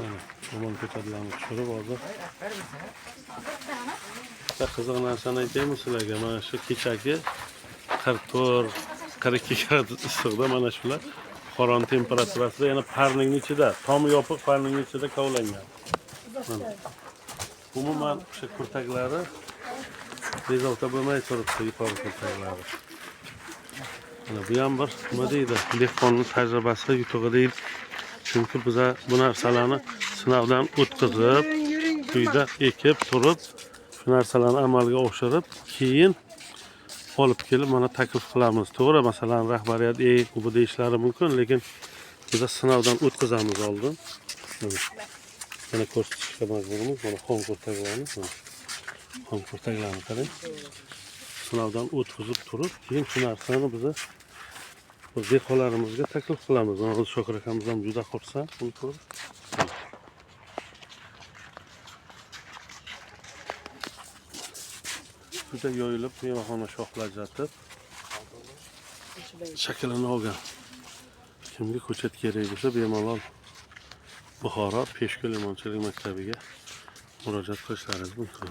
Mana omon ko'tarlarni tushirib hozir. Bitta qiziq narsani aytaymi sizlarga? Mana shu kechagi 44-42 gradus issiqda mana shular qoron temperaturasida yana parning ichida, tomi yopiq parning ichida kovlangan. Umuman o'sha kurtaklari bezovta bo'lmay turibdi, yuqori kurtaklari. Mana bu ham bir nima deydi? Dehqonning tajribasi yutug'i deydi. Chunki biz bu narsalarni sinovdan o'tkazib, uyda ekib turib, shu narsalarni amalga oshirib, keyin olib kelib mana taklif qilamiz. To'g'ri, masalan, rahbariyat bu deyishlari mumkin, lekin biz sinovdan o'tkazamiz oldin. Mana ko'rsatishga majburmiz. Mana xom kurtaklarni, xom kurtaklarni qarang. Sinovdan o'tkazib turib, keyin shu narsani biz dehqonlarimizga taklif qilamiz. Mana Shokir akamiz ham juda xursand buni ko'rib. Juda yoyilib, mehmonxona shoxlajatib shaklini olgan. Kimga ko'chat kerak bo'lsa, bemalol Buxoro Peshku limonchilik maktabiga murojaat qilishlaringiz mumkin.